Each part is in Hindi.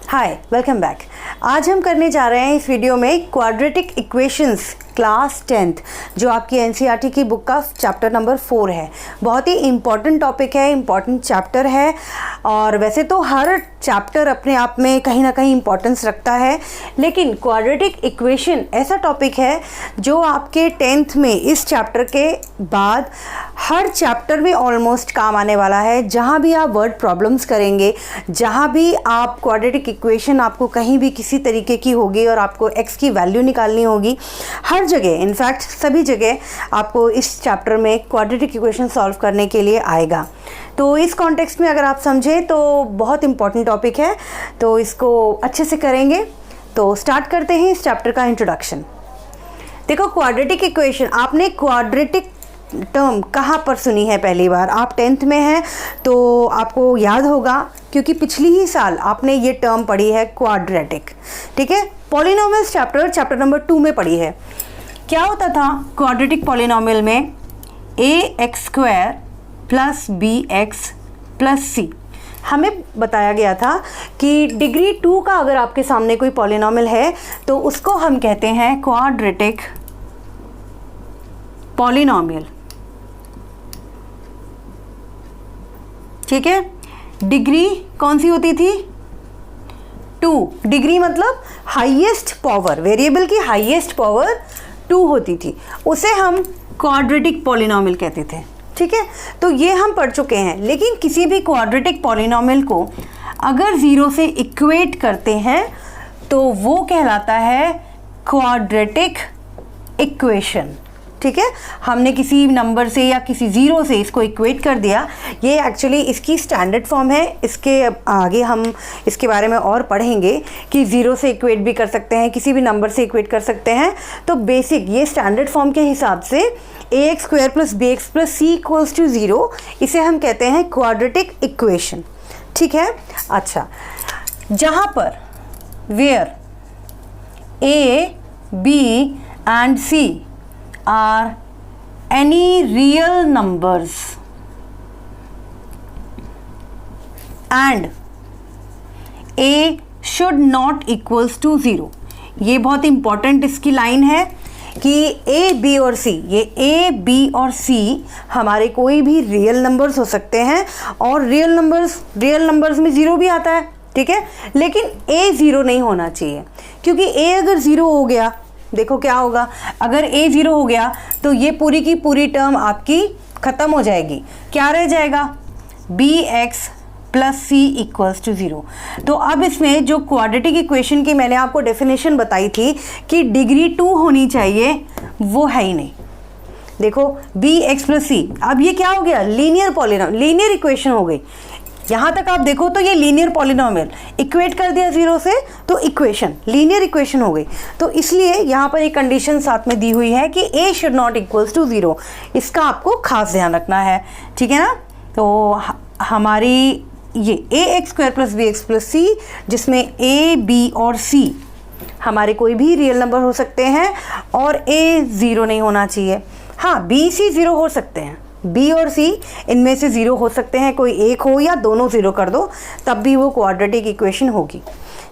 हाय, वेलकम बैक। आज हम करने जा रहे हैं इस वीडियो में क्वाड्रेटिक इक्वेशंस क्लास 10th, जो आपकी एनसीईआरटी की बुक का चैप्टर नंबर 4 है। बहुत ही इम्पॉर्टेंट टॉपिक है, इम्पॉर्टेंट चैप्टर है। और वैसे तो हर चैप्टर अपने आप में कहीं ना कहीं इम्पॉर्टेंस रखता है, लेकिन क्वाड्रेटिक इक्वेशन ऐसा टॉपिक है जो आपके 10th में इस चैप्टर के बाद हर चैप्टर में ऑलमोस्ट काम आने वाला है। जहाँ भी आप वर्ड प्रॉब्लम्स करेंगे, जहाँ भी आप क्वाड्रेटिक इक्वेशन आपको कहीं भी किसी तरीके की होगी और आपको x की वैल्यू निकालनी होगी, हर जगह, इनफैक्ट सभी जगह आपको इस चैप्टर में क्वाड्रेटिक इक्वेशन सॉल्व करने के लिए आएगा। तो इस कॉन्टेक्स्ट में अगर आप समझें तो बहुत इंपॉर्टेंट टॉपिक है, तो इसको अच्छे से करेंगे। तो स्टार्ट करते हैं इस चैप्टर का इंट्रोडक्शन। देखो, क्वाड्रेटिक इक्वेशन, आपने क्वाड्रेटिक टर्म कहाँ पर सुनी है पहली बार? आप 10th में हैं तो आपको याद होगा, क्योंकि पिछली ही साल आपने ये टर्म पढ़ी है क्वाड्रेटिक। ठीक है, पॉलिनोमियल्स चैप्टर नंबर 2 में पढ़ी है। क्या होता था क्वाड्रेटिक पॉलिनोमियल में? ax² plus bx plus c। हमें बताया गया था कि डिग्री 2 का अगर आपके सामने कोई पॉलिनोमियल है तो उसको हम कहते हैं क्वाड्रेटिक पॉलिनोमियल। ठीक है, डिग्री कौन सी होती थी? 2। डिग्री मतलब हाईएस्ट पावर, वेरिएबल की हाईएस्ट पावर 2 होती थी, उसे हम क्वाड्रेटिक पॉलिनोमियल कहते थे। ठीक है, तो ये हम पढ़ चुके हैं। लेकिन किसी भी क्वाड्रेटिक पॉलिनोमियल को अगर 0 से इक्वेट करते हैं तो वो कहलाता है क्वाड्रेटिक इक्वेशन। ठीक है, हमने किसी नंबर से या किसी 0 से इसको इक्वेट कर दिया। ये एक्चुअली इसकी स्टैंडर्ड फॉर्म है। इसके आगे हम इसके बारे में और पढ़ेंगे कि 0 से इक्वेट भी कर सकते हैं, किसी भी नंबर से इक्वेट कर सकते हैं। तो बेसिक ये स्टैंडर्ड फॉर्म के हिसाब से ax² plus bx plus c equals to 0, इसे हम कहते हैं क्वाड्रेटिक इक्वेशन। ठीक है, अच्छा, जहाँ पर where a, b and c are any real numbers and a should not equals to 0। ये बहुत इंपॉर्टेंट इसकी लाइन है कि a, b और c, ये a, b और c हमारे कोई भी रियल नंबर्स हो सकते हैं, और रियल नंबर्स में 0 भी आता है। ठीक है, लेकिन a 0 नहीं होना चाहिए, क्योंकि a अगर 0 हो गया, देखो क्या होगा, अगर a 0 हो गया तो ये पूरी की पूरी टर्म आपकी खत्म हो जाएगी। क्या रह जाएगा? bx plus c equals to 0। तो अब इसमें जो क्वाड्रेटिक इक्वेशन की मैंने आपको डेफिनेशन बताई थी कि डिग्री 2 होनी चाहिए, वो है ही नहीं। देखो, bx प्लस c, अब ये क्या हो गया? लीनियर इक्वेशन हो गई। यहाँ तक आप देखो तो ये लीनियर पॉलिनोमियल, इक्वेट कर दिया 0 से तो इक्वेशन, लीनियर इक्वेशन हो गई। तो इसलिए यहाँ पर एक कंडीशन साथ में दी हुई है कि a should not equals to 0। इसका आपको खास ध्यान रखना है। ठीक है ना? तो हमारी ये ax² plus bx plus c, जिसमें a, b और c हमारे कोई भी रियल नंबर हो सकते हैं, और a 0 नहीं होना चाहिए। हाँ, b, c 0 हो सकते हैं, b और c इनमें से 0 हो सकते हैं, कोई एक हो या दोनों 0 कर दो, तब भी वो क्वाड्रेटिक इक्वेशन होगी।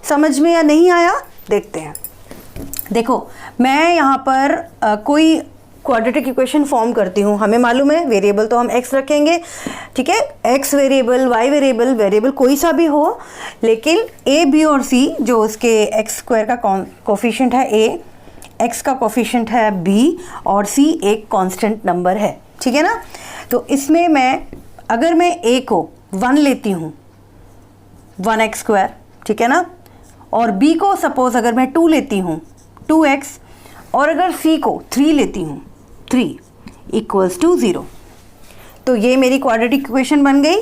समझ में या नहीं आया? देखते हैं। देखो, मैं यहाँ पर कोई क्वाड्रेटिक इक्वेशन फॉर्म करती हूँ। हमें मालूम है वेरिएबल तो हम x रखेंगे। ठीक है, x वेरिएबल, y वेरिएबल कोई सा भी हो, लेकिन a, b और c जो उसके x² का कोफिशिएंट है a, x का कोफिशिएंट है b और c एक कांस्टेंट नंबर है। ठीक है ना? तो इसमें अगर मैं a को 1 लेती हूँ, 1x², ठीक है ना, और b को सपोज अगर मैं 2 लेती हूँ, 2x, और अगर c को 3 लेती हूँ, 3 इक्वल्स टू 0, तो ये मेरी क्वाड्रेटिक इक्वेशन बन गई।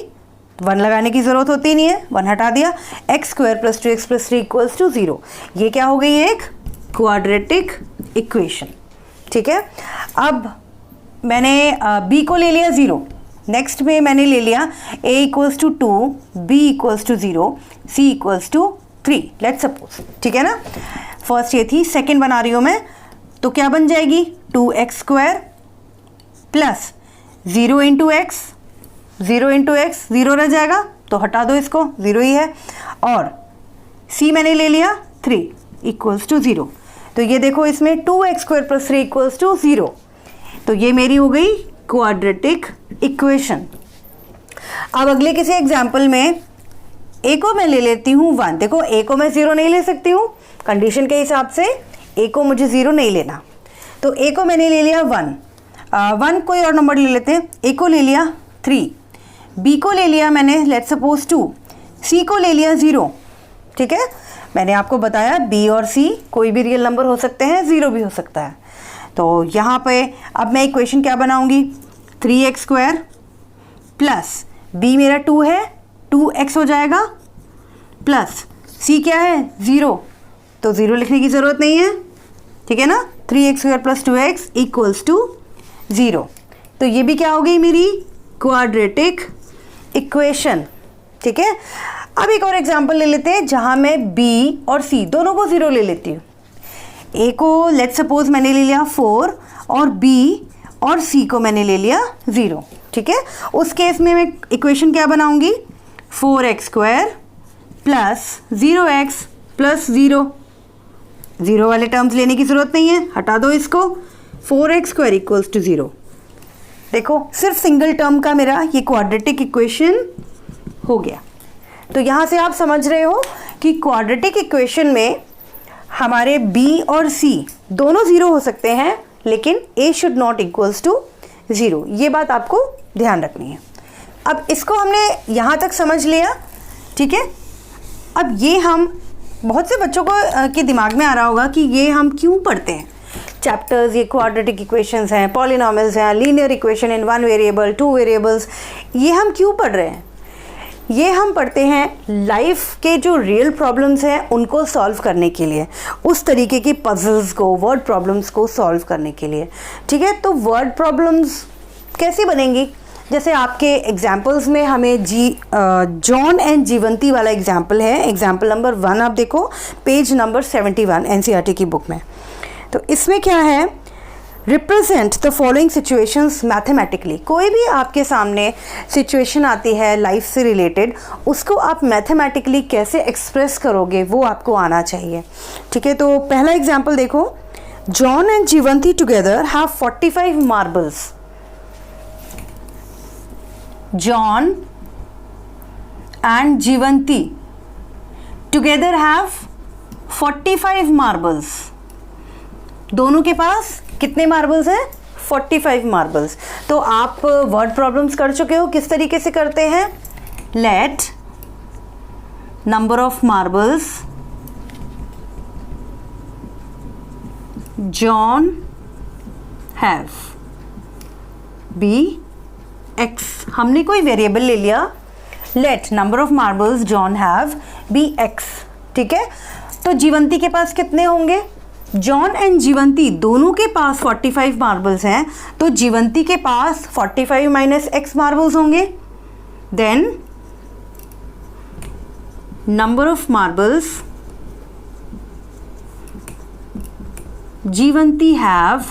1 लगाने की ज़रूरत होती नहीं है, 1 हटा दिया। x² plus 2x plus 3 equals to 0, ये क्या हो गई? एक क्वाड्रेटिक इक्वेशन। ठीक है, अब मैंने b को ले लिया 0, नेक्स्ट में मैंने ले लिया a equals to 2, b equals to 0, c equals to 3, let's suppose. ठीक है ना? फर्स्ट ये थी, सेकेंड बना रही हूँ मैं, तो क्या बन जाएगी? 2x² plus 0 into x, 0 into x 0 रह जाएगा, तो हटा दो इसको, 0 ही है। और c मैंने ले लिया 3 इक्वल्स टू 0। तो ये देखो इसमें 2x² + 3 इक्वल्स टू 0। तो ये मेरी हो गई क्वाड्रेटिक इक्वेशन। अब अगले किसी एग्जाम्पल में a को मैं ले लेती हूँ 1। देखो a को मैं 0 नहीं ले सकती हूँ, कंडीशन के हिसाब से a को मुझे 0 नहीं लेना। तो a को मैंने ले लिया 1, कोई और नंबर ले लेते हैं। a को ले लिया 3, b को ले लिया मैंने लेट्स सपोज 2, c को ले लिया 0। ठीक है, मैंने आपको बताया b और c कोई भी रियल नंबर हो सकते हैं, 0 भी हो सकता है। तो यहाँ पे अब मैं इक्वेशन क्या बनाऊंगी, 3x² प्लस b मेरा 2 है, 2x हो जाएगा, प्लस c क्या है 0, तो 0 लिखने की ज़रूरत नहीं है। ठीक है ना, 3x² + 2x इक्वल्स टू 0। तो ये भी क्या हो गई मेरी क्वाड्रेटिक इक्वेशन। ठीक है, अब एक और एग्जांपल ले लेते हैं जहां मैं b और c दोनों को 0 ले लेती हूँ। a को लेट्स सपोज मैंने ले लिया 4 और b और c को मैंने ले लिया 0। ठीक है, उस केस में मैं इक्वेशन क्या बनाऊंगी, 4x² प्लस 0x प्लस 0। 0 वाले टर्म्स लेने की ज़रूरत नहीं है, हटा दो इसको। 4x² equals to 0। देखो सिर्फ सिंगल टर्म का मेरा ये क्वाड्रेटिक इक्वेशन हो गया। तो यहाँ से आप समझ रहे हो कि क्वाड्रेटिक इक्वेशन में हमारे b और c दोनों 0 हो सकते हैं, लेकिन a should not equals to 0। ये बात आपको ध्यान रखनी है। अब इसको हमने यहाँ तक समझ लिया। ठीक है, अब ये हम बहुत से बच्चों को के दिमाग में आ रहा होगा कि ये हम क्यों पढ़ते हैं चैप्टर्स, ये क्वाड्रेटिक इक्वेशंस हैं, पॉलिनॉमियल्स हैं, linear equation in 1 variable 2 variables, ये हम क्यों पढ़ रहे हैं? ये हम पढ़ते हैं लाइफ के जो रियल प्रॉब्लम्स हैं उनको सॉल्व करने के लिए, उस तरीके की पजल्स को, वर्ड प्रॉब्लम्स को सॉल्व करने के लिए। ठीक है, तो वर्ड प्रॉब्लम्स कैसी बनेंगी? जैसे आपके एग्जाम्पल्स में हमें जॉन एंड जीवंती वाला एग्जाम्पल है, एग्जाम्पल नंबर 1 आप देखो पेज नंबर 71 एनसीईआरटी की बुक में। तो इसमें क्या है, represent the following situations mathematically. कोई भी आपके सामने सिचुएशन आती है लाइफ से रिलेटेड, उसको आप मैथमेटिकली कैसे एक्सप्रेस करोगे वो आपको आना चाहिए। ठीक है, तो पहला एग्जाम्पल देखो, John and Jeevanti together have 45 marbles. John and Jeevanti together have 45 marbles। दोनों के पास कितने मार्बल्स हैं? 45 मार्बल्स। तो आप वर्ड प्रॉब्लम्स कर चुके हो, किस तरीके से करते हैं, let number of marbles John have be x। हमने कोई वेरिएबल ले लिया, let number of marbles John have be x। ठीक है, तो जीवंती के पास कितने होंगे? जॉन एंड जीवंती दोनों के पास 45 मार्बल्स हैं, तो जीवंती के पास 45 माइनस x मार्बल्स होंगे। Then number of marbles Jeevanti have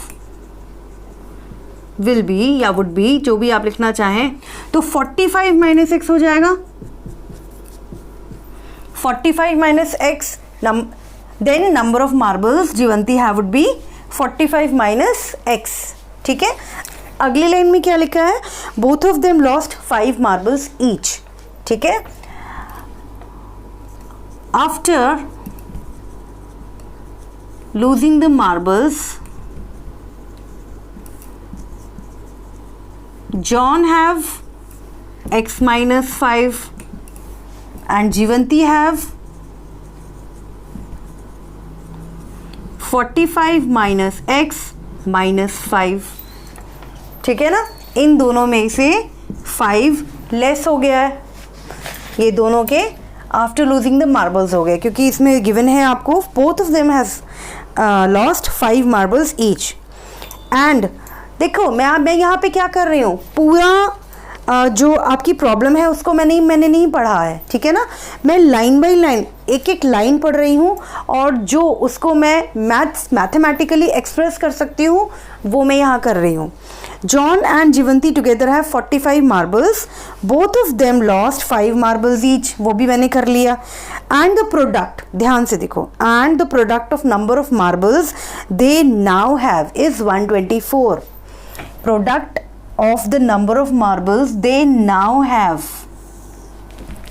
will be या वुड बी, जो भी आप लिखना चाहें। तो 45 माइनस x हो जाएगा, 45 minus x। Then number of marbles Jeevanti have would be 45 minus x। ठीक है, अगली लाइन में क्या लिखा है, both of them lost 5 marbles each. ठीक है, after losing the marbles John have x minus 5 and Jeevanti have 45 minus x minus 5। ठीक है ना, इन दोनों में से 5 लेस हो गया है, ये दोनों के आफ्टर लूजिंग द मार्बल्स हो गए, क्योंकि इसमें गिवन है आपको both of them has lost 5 marbles each. And देखो मैं यहाँ पे क्या कर रही हूँ, पूरा जो आपकी प्रॉब्लम है उसको मैंने नहीं पढ़ा है। ठीक है ना, मैं लाइन बाय लाइन एक एक लाइन पढ़ रही हूँ, और जो उसको मैं मैथमेटिकली एक्सप्रेस कर सकती हूँ वो मैं यहाँ कर रही हूँ। John and Jivanti together have 45 marbles. Both of them lost 5 marbles each. वो भी मैंने कर लिया. And the product, ध्यान से देखो, and the product of number of marbles they now have is 124. Product of the number of marbles they now have.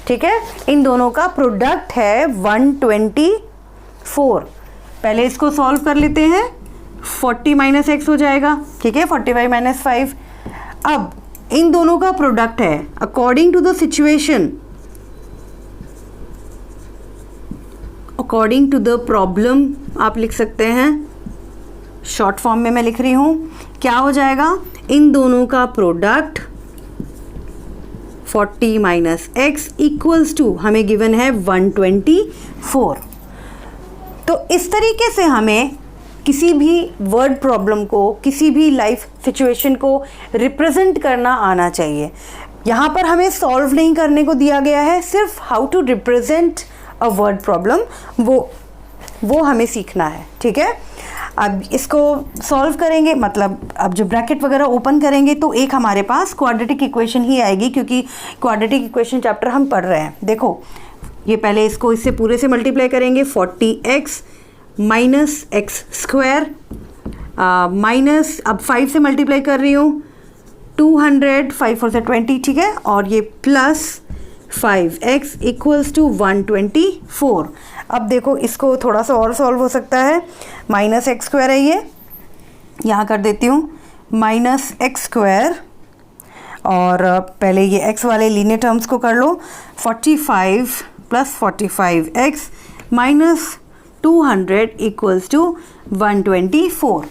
ठीक है, इन दोनों का प्रोडक्ट है 124. पहले इसको सॉल्व कर लेते हैं. 40 माइनस एक्स हो जाएगा. ठीक है, 45 माइनस 5. अब इन दोनों का प्रोडक्ट है according to the situation, according to the problem आप लिख सकते हैं. शॉर्ट फॉर्म में मैं लिख रही हूं. क्या हो जाएगा? इन दोनों का product 40 minus x equals to हमें गिवन है 124. तो इस तरीके से हमें किसी भी वर्ड प्रॉब्लम को, किसी भी लाइफ सिचुएशन को रिप्रेजेंट करना आना चाहिए. यहाँ पर हमें सॉल्व नहीं करने को दिया गया है, सिर्फ how to represent a word problem वो हमें सीखना है. ठीक है, अब इसको सॉल्व करेंगे, मतलब अब जो ब्रैकेट वगैरह ओपन करेंगे तो एक हमारे पास क्वाड्रेटिक इक्वेशन ही आएगी, क्योंकि क्वाड्रेटिक इक्वेशन चैप्टर हम पढ़ रहे हैं. देखो, ये पहले इसको इससे पूरे से मल्टीप्लाई करेंगे. 40x minus x square minus, अब 5 से मल्टीप्लाई कर रही हूँ, 200, 5 4 से 20. ठीक है, और ये प्लस 5x इक्वल्स टू 124. अब देखो, इसको थोड़ा सा और सॉल्व हो सकता है. माइनस एक्स स्क्वायर है, ये यहाँ कर देती हूँ, माइनस एक्स स्क्वायर, और पहले ये x वाले लीनियर टर्म्स को कर लो. 45 plus 45x minus 200 equals to 124.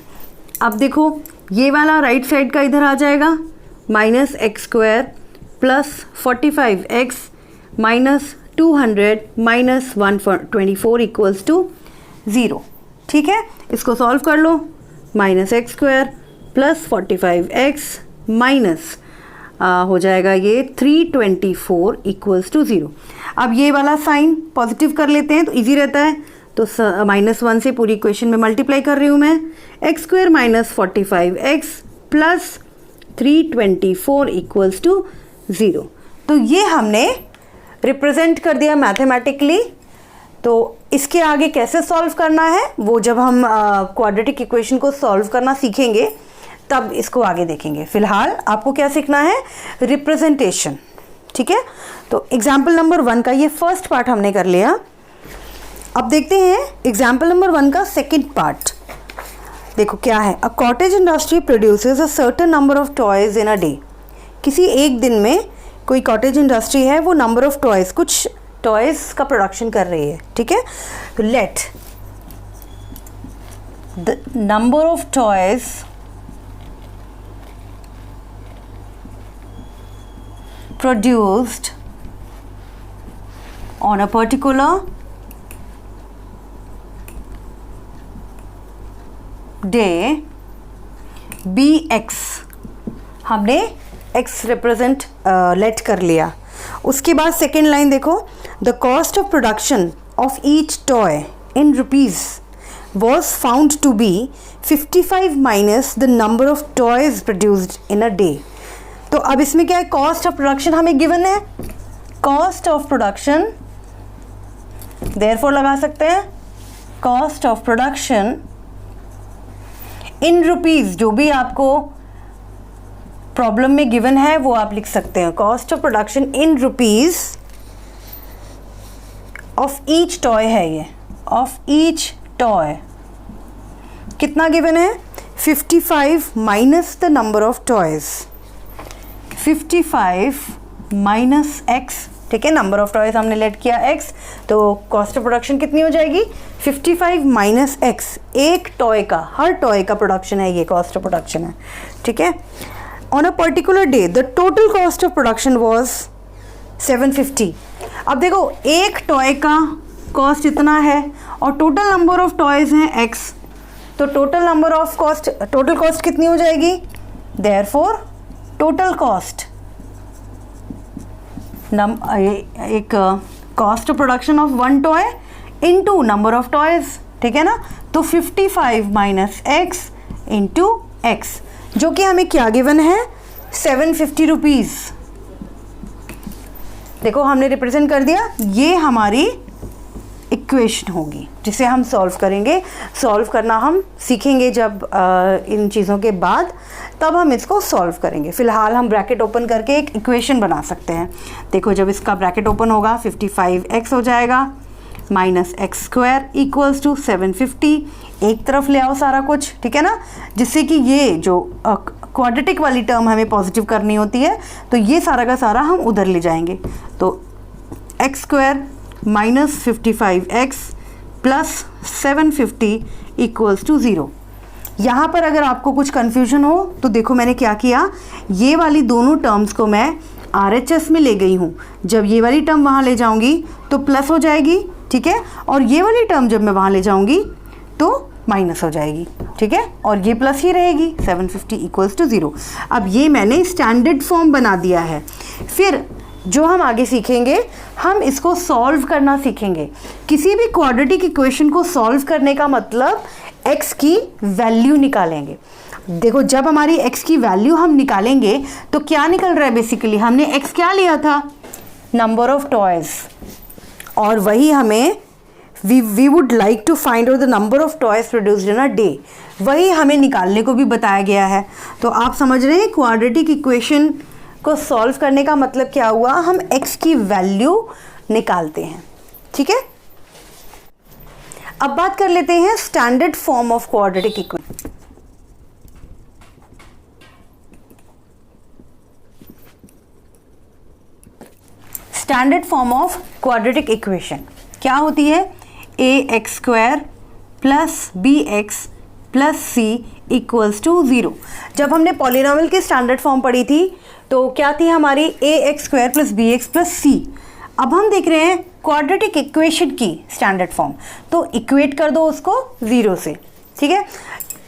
अब देखो, ये वाला राइट साइड का इधर आ जाएगा, minus x square plus 45x minus 200 minus 124 equals to 0. ठीक है, इसको सॉल्व कर लो. Minus x square plus 45x minus हो जाएगा ये 324 इक्वल्स टू 0. अब ये वाला साइन पॉजिटिव कर लेते हैं तो इजी रहता है. तो -1 से पूरी इक्वेशन में मल्टीप्लाई कर रही हूँ मैं. X square minus 45x plus 324 equals to 0. तो ये हमने रिप्रेजेंट कर दिया मैथमेटिकली. तो इसके आगे कैसे सॉल्व करना है वो जब हम क्वाड्रेटिक इक्वेशन को सॉल्व करना सीखेंगे तब इसको आगे देखेंगे. फिलहाल आपको क्या सीखना है? रिप्रेजेंटेशन. ठीक है, तो एग्जाम्पल नंबर 1 का ये फर्स्ट पार्ट हमने कर लिया. अब देखते हैं एग्जाम्पल नंबर 1 का सेकेंड पार्ट. देखो क्या है. A cottage industry produces a certain number of toys in a day. किसी एक दिन में कोई कॉटेज इंडस्ट्री है, वो नंबर ऑफ टॉयज, कुछ टॉयज का प्रोडक्शन कर रही है. ठीक है, तो let the number of toys produced on a particular day bx. हमने x रिप्रेजेंट लेट कर लिया. उसके बाद सेकेंड लाइन देखो. The cost of production of each toy in rupees was found to be 55 minus the number of toys produced in a day. तो अब इसमें क्या है? कॉस्ट ऑफ प्रोडक्शन हमें गिवन है. कॉस्ट ऑफ प्रोडक्शन देयरफॉर लगा सकते हैं. Cost of production in rupees, जो भी आपको प्रॉब्लम में गिवन है वो आप लिख सकते हैं. Cost of production in rupees of each toy है ये. ऑफ ईच टॉय कितना गिवन है? 55 minus the number of toys. 55 minus x. ठीक है, नंबर ऑफ टॉयज हमने लेट किया x, तो कॉस्ट ऑफ प्रोडक्शन कितनी हो जाएगी? 55 माइनस एक्स. एक टॉय का, हर टॉय का प्रोडक्शन है, ये कॉस्ट ऑफ प्रोडक्शन है. ठीक है, on a particular day the total cost of production was 750. अब देखो, एक टॉय का कॉस्ट इतना है और टोटल नंबर ऑफ टॉयज हैं x, तो total number of cost, total cost कितनी हो जाएगी? देयरफॉर टोटल कॉस्ट, एक cost of production of one toy into number of toys. ठीक है ना, तो 55 माइनस एक्स इंटू एक्स. जो कि हमें क्या गिवन है, 750 रुपीज़। देखो हमने रिप्रेजेंट कर दिया, ये हमारी इक्वेशन होगी जिसे हम सॉल्व करेंगे। सॉल्व करना हम सीखेंगे जब इन चीज़ों के बाद, तब हम इसको सॉल्व करेंगे। फ़िलहाल हम ब्रैकेट ओपन करके एक इक्वेशन बना सकते हैं। देखो जब इसका ब्रैकेट ओपन होगा 55x हो जाएगा minus x square equals to 750। एक तरफ ले आओ सारा कुछ, ठीक है ना, जिससे कि ये जो क्वाड्रेटिक वाली टर्म हमें पॉजिटिव करनी होती है, तो ये सारा का सारा हम उधर ले जाएंगे। तो x square minus 55x plus 750 equals to 0। यहाँ पर अगर आपको कुछ कन्फ्यूजन हो तो देखो मैंने क्या किया, ये वाली दोनों टर्म्स को मैं RHS में ले गई हूँ। जब ये वाली टर्म वहाँ ले जाऊँगी तो प्लस हो जाएगी, ठीक है, और ये वाली टर्म जब मैं वहाँ ले जाऊँगी तो माइनस हो जाएगी, ठीक है, और ये प्लस ही रहेगी। 750 इक्वल्स टू 0। अब ये मैंने स्टैंडर्ड फॉर्म बना दिया है। फिर जो हम आगे सीखेंगे, हम इसको सॉल्व करना सीखेंगे। किसी भी क्वाड्रेटिक इक्वेशन को सॉल्व करने का मतलब x की वैल्यू निकालेंगे। देखो जब हमारी x की वैल्यू हम निकालेंगे तो क्या निकल रहा है, बेसिकली हमने x क्या लिया था, नंबर ऑफ टॉयज, और वही हमें we would like to find out the number of toys produced in a day, वही हमें निकालने को भी बताया गया है। तो आप समझ रहे हैं क्वाड्रेटिक इक्वेशन को सॉल्व करने का मतलब क्या हुआ, हम x की वैल्यू निकालते हैं, ठीक है। अब बात कर लेते हैं standard form of quadratic equation. Standard form of quadratic equation क्या होती है, ax square plus bx plus c equals to 0। जब हमने पॉलिनोमियल की स्टैंडर्ड फॉर्म पढ़ी थी तो क्या थी हमारी, ax square plus bx plus c। अब हम देख रहे हैं क्वाड्रेटिक इक्वेशन की स्टैंडर्ड फॉर्म, तो इक्वेट कर दो उसको 0 से, ठीक है।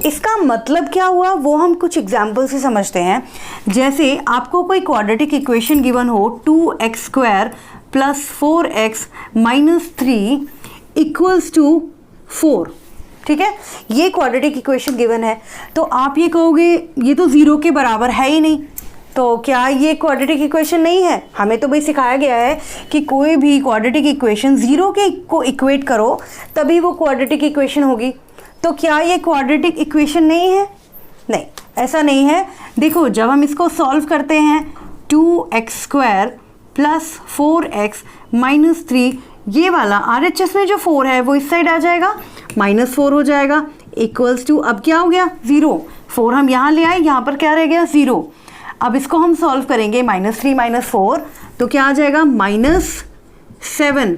इसका मतलब क्या हुआ वो हम कुछ एग्जाम्पल से समझते हैं। जैसे आपको कोई क्वाड्रेटिक इक्वेशन गिवन हो 2x square plus 4x minus 3 equals to 4, ठीक है, ये क्वाड्रेटिक इक्वेशन गिवन है। तो आप ये कहोगे ये तो 0 के बराबर है ही नहीं, तो क्या ये क्वाड्रेटिक इक्वेशन नहीं है। हमें तो भाई सिखाया गया है कि कोई भी क्वाड्रेटिक इक्वेशन 0 के को इक्वेट करो तभी वो क्वाड्रेटिक इक्वेशन होगी। तो क्या ये क्वाड्रेटिक इक्वेशन नहीं है, नहीं, ऐसा नहीं है। देखो जब हम इसको सॉल्व करते हैं 2x square plus 4x minus 3, ये वाला RHS में जो 4 है वो इस साइड आ जाएगा, -4 हो जाएगा, इक्वल्स टू, अब क्या हो गया 0। 4 हम यहाँ ले आए, यहाँ पर क्या रह गया 0। अब इसको हम सॉल्व करेंगे -3 - 4, तो क्या आ जाएगा -7।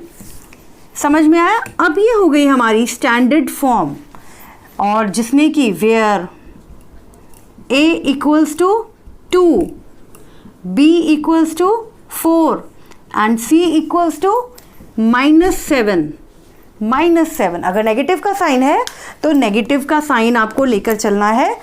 समझ में आया। अब ये हो गई हमारी स्टैंडर्ड फॉर्म, और जिसमें कि where a equals to 2, b equals to 4 and c equals to -7। -7 अगर नेगेटिव का साइन है तो नेगेटिव का साइन आपको लेकर चलना है।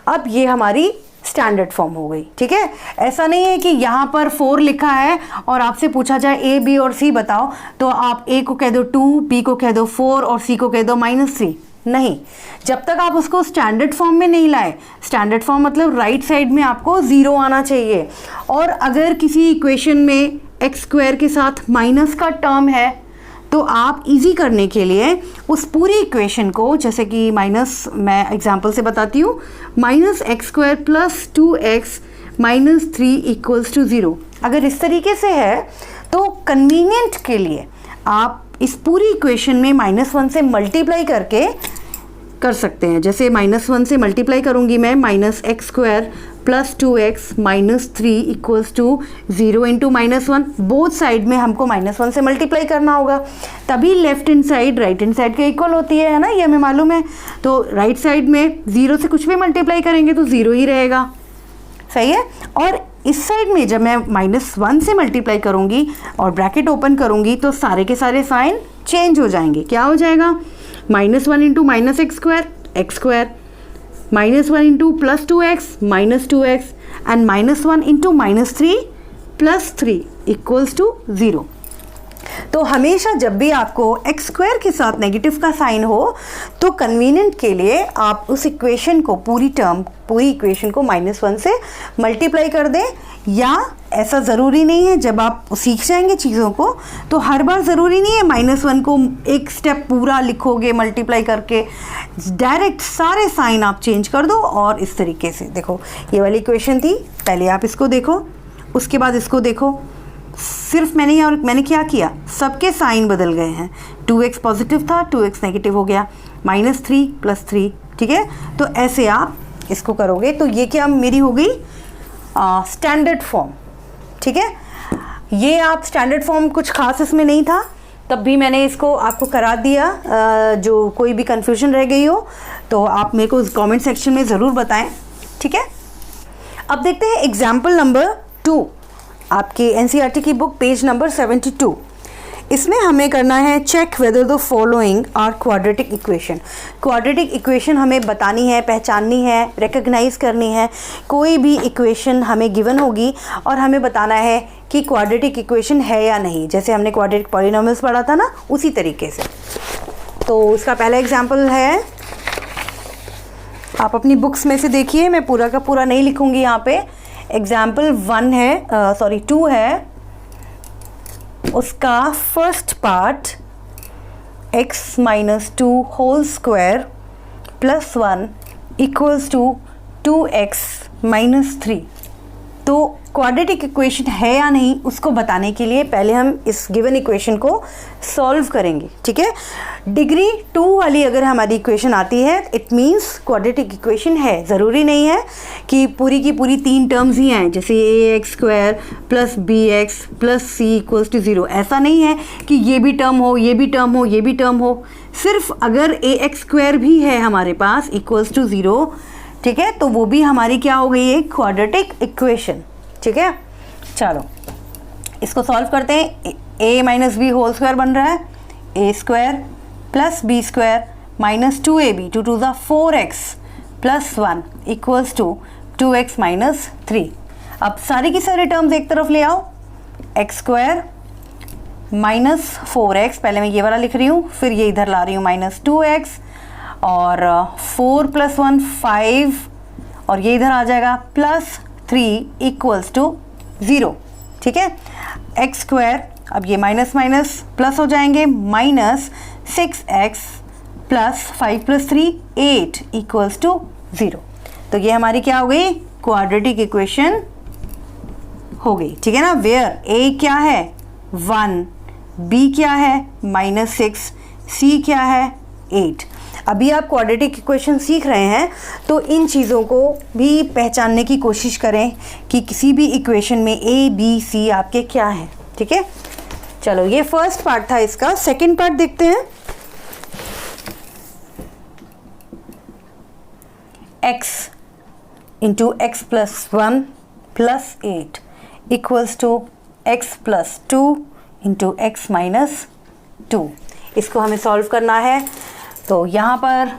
अब ये हमारी स्टैंडर्ड फॉर्म हो गई, ठीक है। ऐसा नहीं है कि यहाँ पर 4 लिखा है और आपसे पूछा जाए a, b और c बताओ, तो आप a को कह दो 2, b को कह दो 4 और c को कह दो -3। नहीं, जब तक आप उसको स्टैंडर्ड फॉर्म में नहीं लाए, स्टैंडर्ड फॉर्म मतलब राइट साइड में आपको 0 आना चाहिए। और अगर किसी इक्वेशन में एक्स स्क्वायर के साथ माइनस का टर्म है तो आप इजी करने के लिए उस पूरी इक्वेशन को, जैसे कि माइनस, मैं एग्जांपल से बताती हूँ, -x square plus 2x minus 3 equals to 0। अगर इस तरीके से है तो कन्वीनियंट के लिए आप इस पूरी इक्वेशन में -1 से मल्टीप्लाई करके कर सकते हैं। जैसे -1 से मल्टीप्लाई करूँगी मैं, -x square plus 2x minus 3 equals to 0 into -1। Both side में हमको -1 से मल्टीप्लाई करना होगा, तभी left hand side right hand side के इक्वल होती है ना, ये हमें मालूम है। तो राइट साइड में 0 से कुछ भी मल्टीप्लाई करेंगे तो 0 ही रहेगा, सही है। और इस साइड में जब मैं -1 से मल्टीप्लाई करूँगी और ब्रैकेट ओपन करूँगी तो सारे के सारे साइन चेंज हो जाएंगे। क्या हो जाएगा, -1 into -x square x square, -1 into plus 2x minus 2x and -1 into -3 plus 3 equals to 0। तो हमेशा जब भी आपको एक्स स्क्वायर के साथ नेगेटिव का साइन हो तो कन्वीनियंट के लिए आप उस इक्वेशन को पूरी इक्वेशन को -1 से मल्टीप्लाई कर दें, या ऐसा ज़रूरी नहीं है, जब आप सीख जाएंगे चीज़ों को तो हर बार ज़रूरी नहीं है -1 को एक स्टेप पूरा लिखोगे मल्टीप्लाई करके, डायरेक्ट सारे साइन आप चेंज कर दो और इस तरीके से देखो ये वाली इक्वेशन थी, पहले आप इसको देखो उसके बाद इसको देखो, सिर्फ मैंने क्या किया, सबके साइन बदल गए हैं, 2x पॉजिटिव था 2x नेगेटिव हो गया, -3 + 3, ठीक है। तो ऐसे आप इसको करोगे तो ये क्या मेरी हो गई स्टैंडर्ड फॉर्म, ठीक है। ये आप स्टैंडर्ड फॉर्म कुछ खास इसमें नहीं था, तब भी मैंने इसको आपको करा दिया, जो कोई भी कन्फ्यूजन रह गई हो तो आप मेरे को कमेंट सेक्शन में ज़रूर बताएं, ठीक है। अब देखते हैं एग्जाम्पल नंबर 2, आपके एनसीईआरटी की बुक पेज नंबर 72। इसमें हमें करना है check whether the following are quadratic equation. Quadratic equation हमें बतानी है, पहचाननी है, रिकग्नाइज करनी है। कोई भी इक्वेशन हमें गिवन होगी और हमें बताना है कि क्वाड्रेटिक इक्वेशन है या नहीं, जैसे हमने क्वाड्रेटिक पॉलिनोमियल्स पढ़ा था ना, उसी तरीके से। तो इसका पहला एग्जाम्पल है, आप अपनी बुक्स में से देखिए, मैं पूरा का पूरा नहीं लिखूंगी यहाँ पे। एग्जाम्पल 2 है, उसका first part x - 2 whole square +1 = 2x - 3। तो क्वाड्रेटिक इक्वेशन है या नहीं उसको बताने के लिए पहले हम इस गिवन इक्वेशन को सॉल्व करेंगे, ठीक है। डिग्री 2 वाली अगर हमारी इक्वेशन आती है इट मीन्स क्वाड्रेटिक इक्वेशन है। ज़रूरी नहीं है कि पूरी की पूरी 3 टर्म्स ही आएँ, जैसे ax² + bx + c = 0। ऐसा नहीं है कि ये भी टर्म हो, ये भी टर्म हो, ये भी टर्म हो। सिर्फ अगर ax² भी है हमारे पास = 0, ठीक है, तो वो भी हमारी क्या हो गई है, क्वाड्रेटिक इक्वेशन, ठीक है। चलो इसको सॉल्व करते हैं। a - b होल स्क्वायर बन रहा है, a² + b² - 2ab 2 2 = 4x + 1 = 2x - 3। अब सारी की सारी टर्म्स एक तरफ ले आओ, x² - 4x, पहले मैं ये वाला लिख रही हूँ, फिर ये इधर ला रही हूँ -2x, और 4 + 1 5, और ये इधर आ जाएगा +3 = 0, ठीक है। x², अब ये माइनस प्लस हो जाएंगे, -6x + 5 + 3 8 = 0। तो ये हमारी क्या हो गई, क्वाड्रेटिक इक्वेशन हो गई, ठीक है ना। वेयर a क्या है 1, b क्या है -6, c क्या है 8। अभी आप क्वाड्रेटिक इक्वेशन सीख रहे हैं तो इन चीज़ों को भी पहचानने की कोशिश करें कि किसी भी इक्वेशन में a b c आपके क्या है, ठीक है। चलो ये फर्स्ट पार्ट था इसका। सेकंड पार्ट देखते हैं। x × x + 1 + 8 = x + 2 × x - 2। इसको हमें सॉल्व करना है, तो यहाँ पर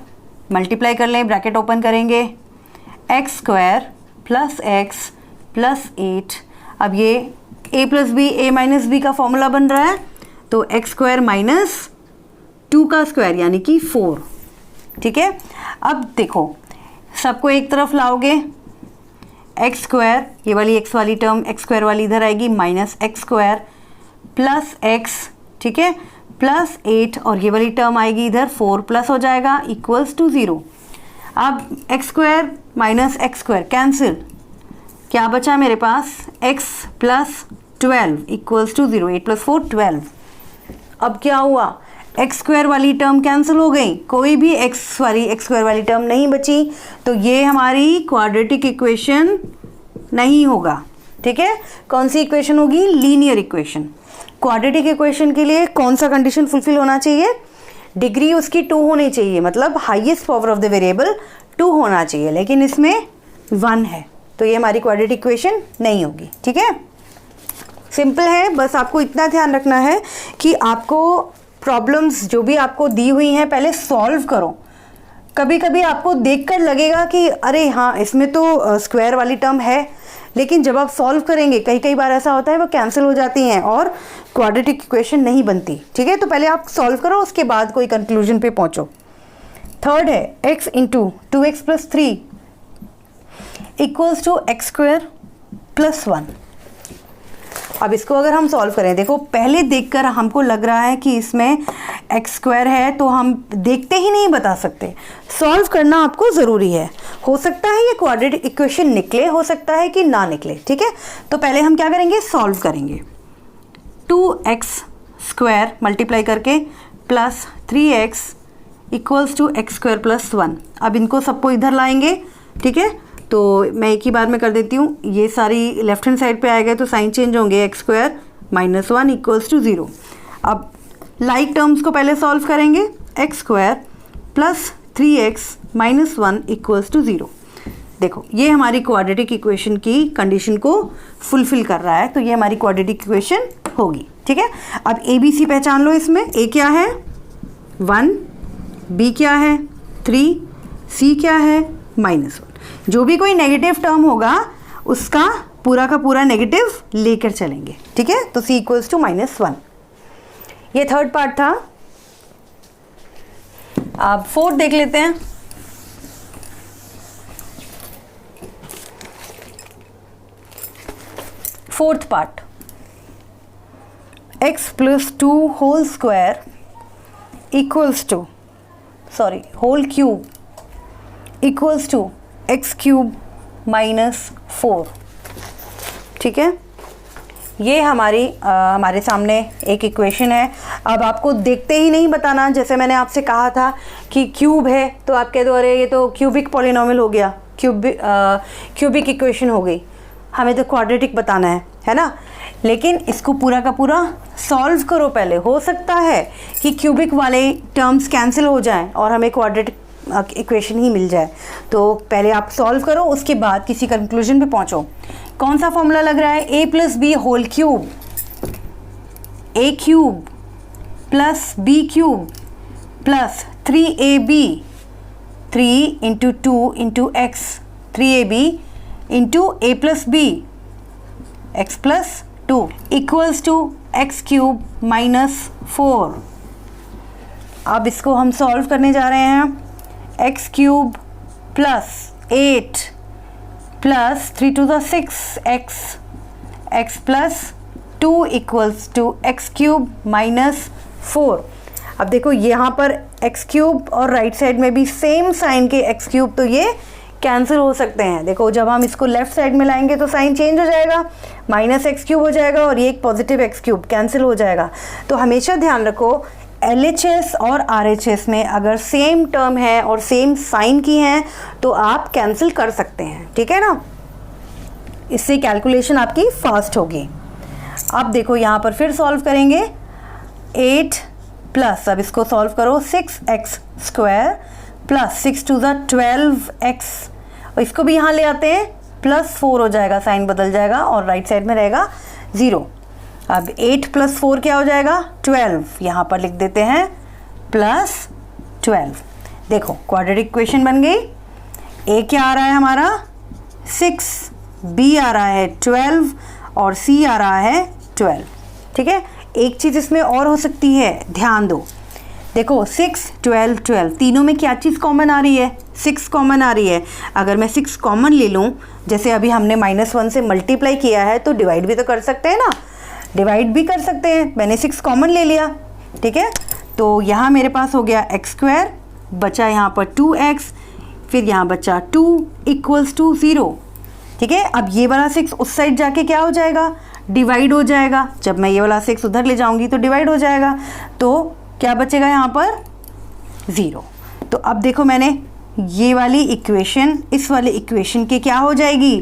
मल्टीप्लाई कर लें, ब्रैकेट ओपन करेंगे, x² + x + 8। अब ये a - b का फॉर्मूला बन रहा है, तो x² - 2 का स्क्वायर यानी कि 4, ठीक है। अब देखो सबको एक तरफ लाओगे, x², ये वाली x वाली टर्म x² वाली इधर आएगी, -x² + x, ठीक है, +8, और ये वाली टर्म आएगी इधर 4 प्लस हो जाएगा = 0। अब x² - x² कैंसिल, क्या बचा मेरे पास, x + 12 = 0, 8 + 4 12। अब क्या हुआ, x² वाली टर्म कैंसिल हो गई, कोई भी x² वाली टर्म नहीं बची, तो ये हमारी क्वाड्रेटिक इक्वेशन नहीं होगा, ठीक है। कौन सी इक्वेशन होगी, लीनियर इक्वेशन। क्वाड्रेटिक इक्वेशन के लिए कौन सा कंडीशन फुलफिल होना चाहिए, डिग्री उसकी 2 होनी चाहिए, मतलब highest power of the variable 2 होना चाहिए, लेकिन इसमें 1 है, तो ये हमारी क्वाड्रेटिक इक्वेशन नहीं होगी, ठीक है। सिंपल है, बस आपको इतना ध्यान रखना है कि आपको प्रॉब्लम्स जो भी आपको दी हुई हैं पहले सॉल्व करो, कभी कभी आपको देखकर लगेगा कि अरे हाँ इसमें तो स्क्वायर वाली टर्म है, लेकिन जब आप सॉल्व करेंगे कई बार ऐसा होता है वो कैंसिल हो जाती हैं और क्वाड्रेटिक इक्वेशन नहीं बनती। ठीक है, तो पहले आप सॉल्व करो, उसके बाद कोई कंक्लूजन पे पहुंचो। थर्ड है x into 2x plus 3 equals to x square plus 1। अब इसको अगर हम सॉल्व करें, देखो पहले देखकर हमको लग रहा है कि इसमें एक्स स्क्वायर है तो हम देखते ही नहीं बता सकते, सॉल्व करना आपको ज़रूरी है। हो सकता है ये क्वाड्रेटिक इक्वेशन निकले, हो सकता है कि ना निकले। ठीक है, तो पहले हम क्या करेंगे, सॉल्व करेंगे। 2x स्क्वायर मल्टीप्लाई करके plus 3x equals to x square plus 1। अब इनको सबको इधर लाएंगे। ठीक है, तो मैं एक ही बार में कर देती हूँ, ये सारी लेफ्ट हैंड साइड पे आएगा तो साइन चेंज होंगे, x square minus 1 equals to 0। अब लाइक टर्म्स को पहले सॉल्व करेंगे, x square plus 3x minus 1 equals to 0। देखो ये हमारी क्वाड्रेटिक इक्वेशन की कंडीशन को फुलफिल कर रहा है, तो ये हमारी क्वाड्रेटिक इक्वेशन होगी। ठीक है, अब ए बी सी पहचान लो। इसमें ए क्या है 1, बी क्या है 3, सी क्या है -1। जो भी कोई नेगेटिव टर्म होगा उसका पूरा का पूरा नेगेटिव लेकर चलेंगे। ठीक है, तो सी इक्वल्स टू -1। ये थर्ड पार्ट था। अब फोर्थ देख लेते हैं। Fourth part, x plus 2 whole square equals to whole cube equals to x cube -4। ठीक है, ये हमारे सामने एक इक्वेशन है। अब आपको देखते ही नहीं बताना, जैसे मैंने आपसे कहा था कि क्यूब है तो आप कह दो अरे ये तो क्यूबिक पॉलिनोमियल हो गया, क्यूबिक इक्वेशन हो गई, हमें तो क्वाड्रेटिक बताना है ना। लेकिन इसको पूरा का पूरा सॉल्व करो पहले। हो सकता है कि क्यूबिक वाले टर्म्स कैंसिल हो जाएं और हमें क्वाड्रेटिक इक्वेशन ही मिल जाए। तो पहले आप सॉल्व करो, उसके बाद किसी कंक्लूजन पे पहुंचो। कौन सा फॉर्मूला लग रहा है, a plus b whole cube, a cube plus b cube plus 3ab, 3 into 2 into x, 3ab into a plus b x plus 2 equals to x cube -4। अब इसको हम सॉल्व करने जा रहे हैं। X cube plus 8 plus 3 to the 6 x plus 2 equals to x cube -4। अब देखो यहाँ पर एक्स क्यूब और राइट साइड में भी सेम साइन के एक्स क्यूब, तो ये कैंसिल हो सकते हैं। देखो जब हम इसको लेफ्ट साइड में लाएंगे तो साइन चेंज हो जाएगा, -x क्यूब हो जाएगा और ये एक पॉजिटिव एक्स क्यूब कैंसिल हो जाएगा। तो हमेशा ध्यान रखो LHS और RHS में अगर सेम टर्म है और सेम साइन की हैं तो आप कैंसिल कर सकते हैं। ठीक है ना, इससे कैलकुलेशन आपकी फास्ट होगी। अब देखो यहाँ पर फिर सॉल्व करेंगे। 8 प्लस, अब इसको सॉल्व करो, 6x square plus 6 to the 12x, और इसको भी यहाँ ले आते हैं, +4 हो जाएगा, साइन बदल जाएगा और राइट साइड में रहेगा 0। अब 8 + 4 क्या हो जाएगा 12, यहाँ पर लिख देते हैं +12। देखो क्वाड्रेटिक इक्वेशन बन गई। ए क्या आ रहा है हमारा 6, बी आ रहा है 12 और सी आ रहा है 12। ठीक है, एक चीज़ इसमें और हो सकती है, ध्यान दो। देखो 6, 12, 12 तीनों में क्या चीज़ कॉमन आ रही है, 6 कॉमन आ रही है। अगर मैं 6 कॉमन ले लूँ, जैसे अभी हमने -1 से मल्टीप्लाई किया है तो डिवाइड भी तो कर सकते हैं ना, डिवाइड भी कर सकते हैं। मैंने 6 कॉमन ले लिया। ठीक है, तो यहाँ मेरे पास हो गया एक्स स्क्वायर, बचा यहाँ पर 2x, फिर यहाँ बचा 2 इक्वल्स टू 0। ठीक है, अब ये वाला 6 उस साइड जाके क्या हो जाएगा, डिवाइड हो जाएगा। जब मैं ये वाला 6 उधर ले जाऊंगी तो डिवाइड हो जाएगा, तो क्या बचेगा यहाँ पर 0। तो अब देखो मैंने ये वाली इक्वेशन इस वाले इक्वेशन के क्या हो जाएगी,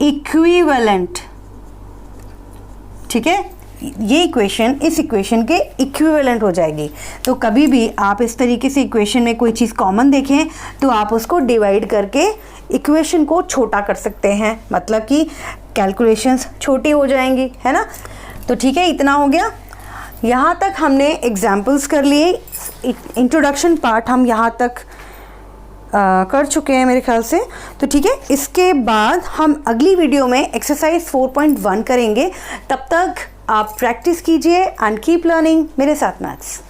इक्विवेलेंट। ठीक है, ये इक्वेशन इस इक्वेशन के इक्विवेलेंट हो जाएगी। तो कभी भी आप इस तरीके से इक्वेशन में कोई चीज़ कॉमन देखें तो आप उसको डिवाइड करके इक्वेशन को छोटा कर सकते हैं, मतलब कि कैलकुलेशंस छोटी हो जाएंगी, है ना। तो ठीक है, इतना हो गया। यहाँ तक हमने एग्जाम्पल्स कर लिए, इंट्रोडक्शन पार्ट हम यहाँ तक कर चुके हैं मेरे ख्याल से। तो ठीक है, इसके बाद हम अगली वीडियो में एक्सरसाइज 4.1 करेंगे। तब तक आप प्रैक्टिस कीजिए एंड कीप लर्निंग मेरे साथ मैथ्स।